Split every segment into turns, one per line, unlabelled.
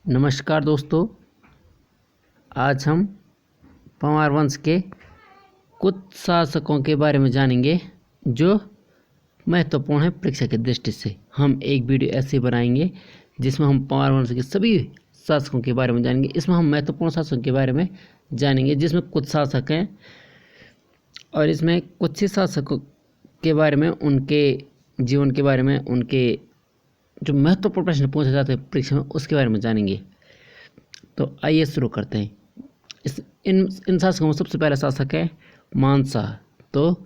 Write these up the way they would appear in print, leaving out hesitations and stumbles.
नमस्कार दोस्तों, आज हम पंवार वंश के कुछ शासकों के बारे में जानेंगे जो महत्वपूर्ण है परीक्षा की दृष्टि से। हम एक वीडियो ऐसे बनाएंगे जिसमें हम पंवार वंश के सभी शासकों के बारे में जानेंगे। इसमें हम महत्वपूर्ण शासकों के बारे में जानेंगे जिसमें कुछ शासक हैं और इसमें कुछ ही शासकों के बारे में, उनके जीवन के बारे में, उनके जो महत्वपूर्ण प्रश्न पूछे जाते हैं परीक्षा में उसके बारे में जानेंगे। तो आइए शुरू करते हैं। इन शासकों में सबसे पहला शासक है मानशाह। तो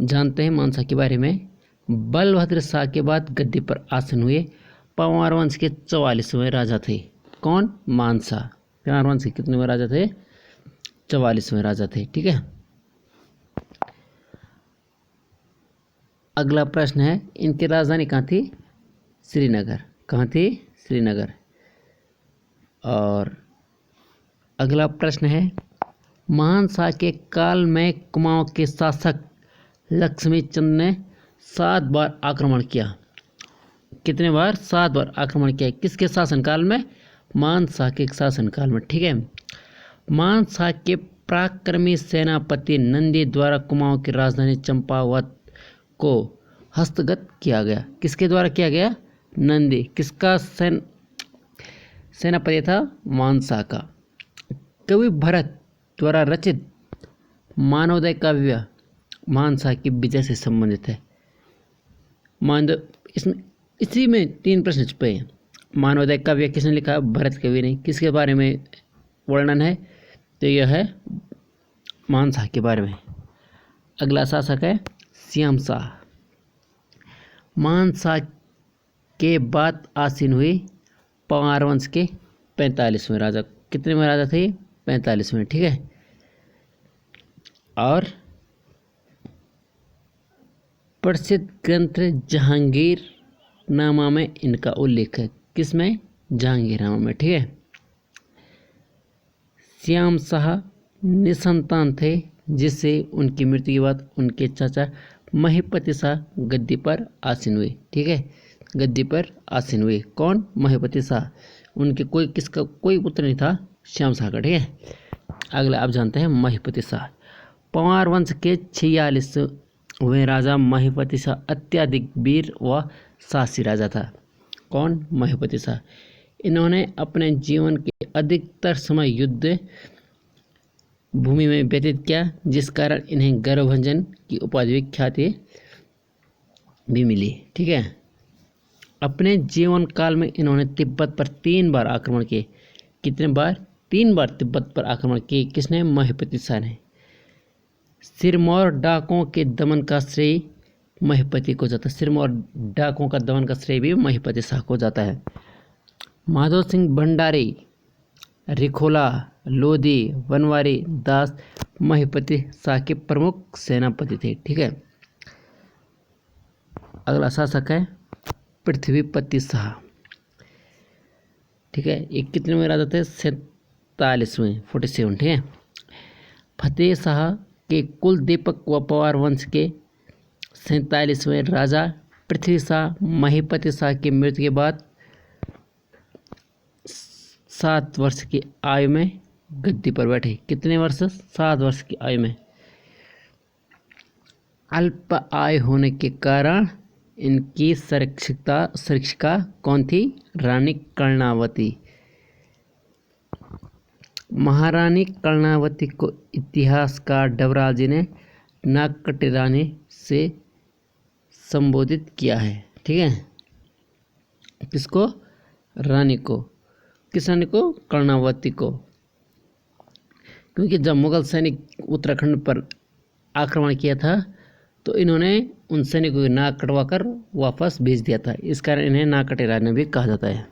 जानते हैं मानशाह के बारे में। बलभद्र शाह के बाद गद्दी पर आसीन हुए पंवार वंश के 44वें राजा थे। कौन? मानशाह। पंवार वंश के कितने राजा थे? 44वें राजा थे। ठीक है। अगला प्रश्न है, इनकी राजधानी कहाँ थी? श्रीनगर। कहाँ थी? श्रीनगर। और अगला प्रश्न है, महान शाह के काल में कुमाऊं के शासक लक्ष्मी चंद ने 7 बार आक्रमण किया। कितने बार? 7 बार आक्रमण किया। किसके शासनकाल में? मान शाह के शासनकाल में। ठीक है। मान शाह के पराक्रमी सेनापति नंदी द्वारा कुमाऊं की राजधानी चंपावत को हस्तगत किया गया। किसके द्वारा किया गया? नंदी। किसका सेनापति था? मानशाह का। कवि भरत द्वारा रचित मानवोदय काव्य मानशाह की विजय से संबंधित है। इसमें इसी में 3 प्रश्न छुपे हैं। मानवोदय काव्य किसने लिखा? भरत कवि ने। किसके बारे में वर्णन है? तो यह है मानशाह के बारे में। अगला शासक है श्याम शाह। मानशाह के बाद आसीन हुई पंवार वंश के 45वें राजा। कितने में राजा थे? 45वें। ठीक है। और प्रसिद्ध ग्रंथ जहांगीर नामा में इनका उल्लेख है। किसमें? जहांगीर नामा में। ठीक है। श्याम शाह निसंतान थे, जिससे उनकी मृत्यु के बाद उनके चाचा महीपति शाह गद्दी पर आसीन हुए। ठीक है। गद्दी पर आसीन हुए। कौन? महीपति शाह। उनके कोई पुत्र नहीं था श्याम शाह का। ठीक है। अगला आप जानते हैं महीपति शाह। पंवार वंश के 46वें राजा महीपति शाह अत्यधिक वीर व साहसी राजा था। कौन? महीपति शाह। इन्होंने अपने जीवन के अधिकतर समय युद्ध भूमि में व्यतीत किया, जिस कारण इन्हें गौरवभंजन की उपाधि ख्याति भी मिली। ठीक है। अपने जीवन काल में इन्होंने तिब्बत पर 3 बार आक्रमण किए। कितने बार? 3 बार तिब्बत पर आक्रमण किए। किसने? महीपति शाह ने। सिरमौर डाकों के दमन का श्रेय महीपति को जाता है। सिरमौर डाकों का दमन का श्रेय भी महीपति शाह को जाता है। माधो सिंह भंडारी, रिखोला, लोधी, बनवारी दास महीपति शाह के प्रमुख सेनापति थे। ठीक है। अगला शासक है पृथ्वीपति शाह। ठीक है। ये कितने में राजा थे? 47वें। 47। ठीक है। फतेह शाह के कुल दीपक व पंवार वंश के 47वें राजा पृथ्वी शाह महीपति शाह की मृत्यु के बाद 7 वर्ष की आयु में गद्दी पर बैठे। कितने वर्ष? 7 वर्ष की आयु में। अल्प आयु होने के कारण इनकी शिक्षिका कौन थी? रानी कर्णावती। महारानी कर्णावती को इतिहासकार डबराल जी ने नागकटी रानी से संबोधित किया है। ठीक है। किसको? रानी को। किस रानी को? कर्णावती को। क्योंकि जब मुगल सैनिक उत्तराखंड पर आक्रमण किया था तो इन्होंने उन सैनिकों की नाक कटवा कर वापस भेज दिया था। इस कारण इन्हें नागकटी रानी भी कहा जाता है।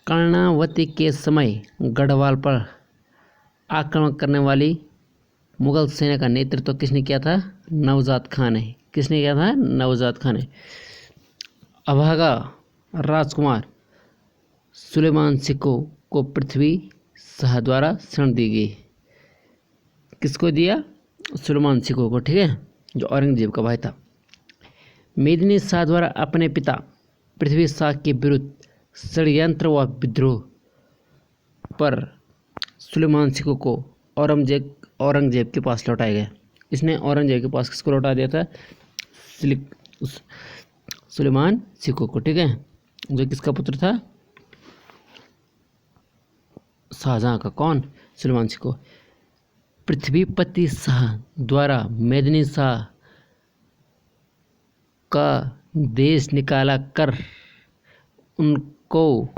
कर्णावती के समय गढ़वाल पर आक्रमण करने वाली मुगल सेना का नेतृत्व किसने किया था? नवजात खान ने। किसने किया था? नवजात खान ने। अभागा राजकुमार सुलेमान सिको को पृथ्वी शाह द्वारा शरण दी गई। किसको दिया? सुलेमान सिको को। ठीक है। जो औरंगजेब का भाई था। मेदिनी शाह द्वारा अपने पिता पृथ्वी शाह के विरुद्ध षड्यंत्र व विद्रोह पर सुलेमान सिक्कों को औरंगजेब के पास लौटाया गया। इसने औरंगजेब के पास किसको लौटा दिया था? सुलेमान सिक्कों को, ठीक है, जो किसका पुत्र था? शाहजहां का। कौन? सुलेमान सिक्कों। पृथ्वीपति शाह द्वारा मेदिनी शाह का देश निकाला कर उनको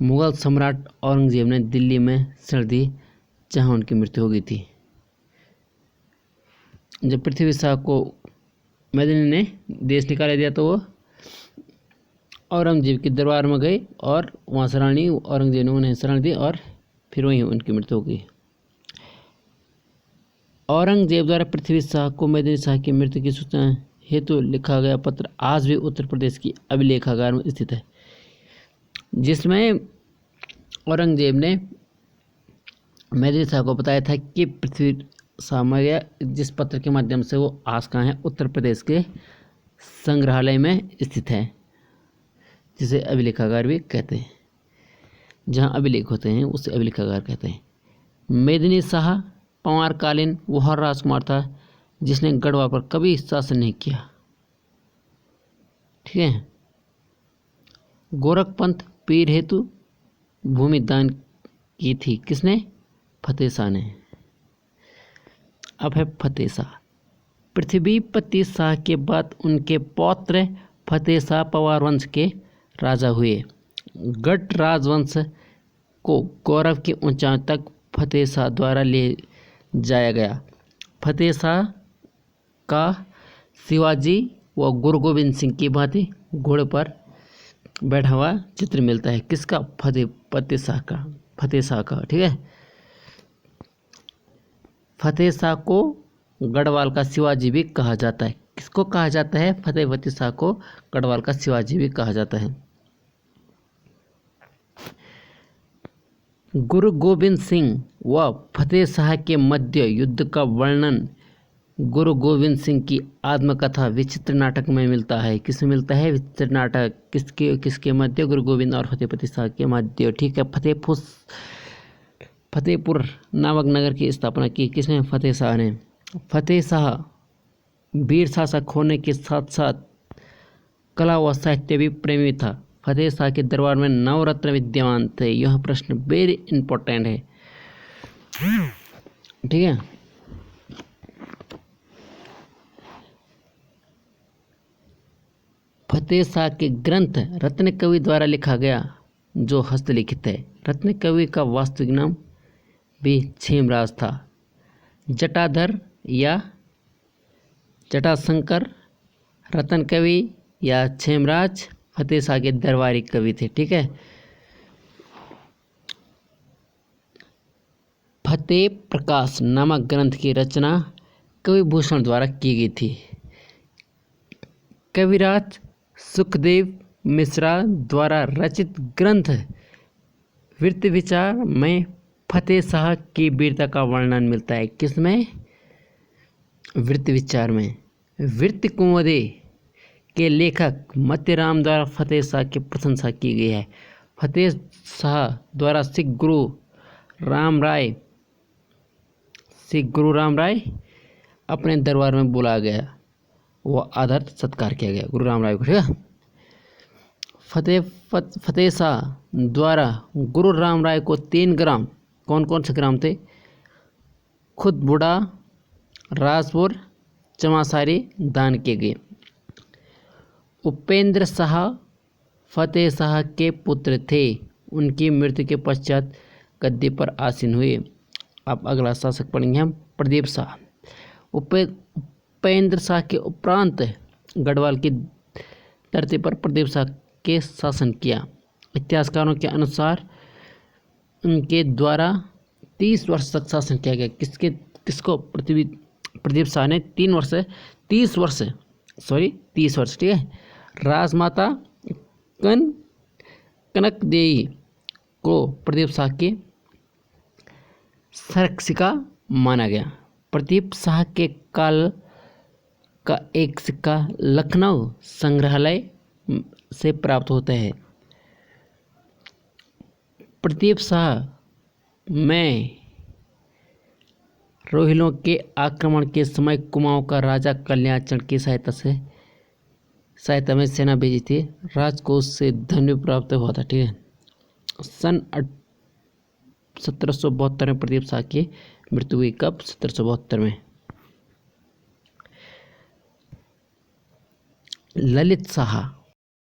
मुगल सम्राट औरंगजेब ने दिल्ली में सर दी, जहां उनकी मृत्यु हो गई थी। जब पृथ्वी शाह को मेदिनी ने देश निकाला दिया तो वो औरंगजेब के दरबार में गए और वहाँ शरणाई, औरंगजेब ने उन्हें शरण दी और फिर वहीं उनकी मृत्यु हो गई। औरंगजेब द्वारा पृथ्वी शाह को मेदिनी शाह की मृत्यु की सूचना हेतु लिखा गया पत्र आज भी उत्तर प्रदेश की अभिलेखागार में स्थित है, जिसमें औरंगजेब ने मेदिनी शाह को बताया था कि पृथ्वी शाह मर गया, जिस पत्र के माध्यम से वो आज कहाँ है? उत्तर प्रदेश के संग्रहालय में स्थित है, जिसे अभिलेखागार भी कहते हैं। जहाँ अभिलेख होते हैं उसे अभिलेखागार कहते हैं। मेदिनी शाह पंवारकालीन वह राजकुमार था जिसने गढ़वाल पर कभी शासन नहीं किया, ठीक है। गोरखपंथ पीर हेतु भूमि दान की थी किसने? फतेह शाह ने। अब है फतेह शाह। पृथ्वीपति शाह के बाद उनके पौत्र फतेह शाह पवार वंश के राजा हुए। गढ़ राजवंश को गौरव की ऊंचाई तक फतेह शाह द्वारा ले जाया गया। फतेह शाह का शिवाजी व गुरु गोविंद सिंह की भांति घोड़े पर बैठा हुआ चित्र मिलता है। किसका? फतेह शाह का, ठीक है। फतेह शाह को गढ़वाल का शिवाजी भी कहा जाता है। किसको कहा जाता है? फतेहपति शाह को गढ़वाल का शिवाजी भी कहा जाता है। गुरु गोविंद सिंह व फतेह शाह के मध्य युद्ध का वर्णन गुरु गोविंद सिंह की आत्मकथा विचित्र नाटक में मिलता है। किसमें मिलता है? विचित्र नाटक। किसके मध्य? गुरु गोविंद और फतेहपति शाह के मध्य, ठीक है। फतेहपुर नामक नगर की स्थापना की किसने? फतेह शाह ने। फतेह शाह वीर शासक होने के साथ साथ कला व साहित्य भी प्रेमी था। फतेह शाह के दरबार में नवरत्न विद्यमान थे। यह प्रश्न वेरी इंपॉर्टेंट है, ठीक है। फतेह शाह के ग्रंथ रत्न कवि द्वारा लिखा गया जो हस्तलिखित है। रत्न कवि का वास्तविक नाम भी छेमराज था। जटाधर या जटाशंकर रतन कवि या छेमराज फतेह शाह के दरबारी कवि थे, ठीक है। फतेह प्रकाश नामक ग्रंथ की रचना कविभूषण द्वारा की गई थी। कविराज सुखदेव मिश्रा द्वारा रचित ग्रंथ वृत्ति विचार में फतेह शाह की वीरता का वर्णन मिलता है। किसमें? वृत्ति विचार में। वृत्ति कुमुदी के लेखक मत्तीराम द्वारा फतेह शाह की प्रशंसा की गई है। फतेह शाह द्वारा सिख गुरु राम राय अपने दरबार में बुलाया गया, वह आदर सत्कार किया गया गुरु राम राय को, ठीक है। फतेह शाह द्वारा गुरु राम राय को 3 ग्राम, कौन कौन से ग्राम थे? खुदबुड़ा, राजपुर, चमासारी दान किए गए। उपेंद्र शाह फतेह शाह के पुत्र थे। उनकी मृत्यु के पश्चात गद्दी पर आसीन हुए। अब अगला शासक पढ़ेंगे हम प्रदीप शाह। उपेंद्र शाह के उपरांत गढ़वाल की धरती पर प्रदीप शाह के शासन किया। इतिहासकारों के अनुसार उनके द्वारा 30 वर्ष तक शासन किया गया। किसको? प्रदीप शाह ने 30 वर्ष, ठीक है। राजमाता कनक देवी को प्रदीप शाह की संरक्षिका माना गया। प्रदीप शाह के काल का एक सिक्का लखनऊ संग्रहालय से प्राप्त होते हैं। प्रदीप शाह में रोहिलों के आक्रमण के समय कुमाऊं का राजा कल्याणचंद की सहायता में सेना भेजी थी। राजकोष से धन भी प्राप्त हुआ था। ठीक है। सन 1772 में प्रदीप शाह की मृत्यु हुई। कब? 1772 में। ललित शाह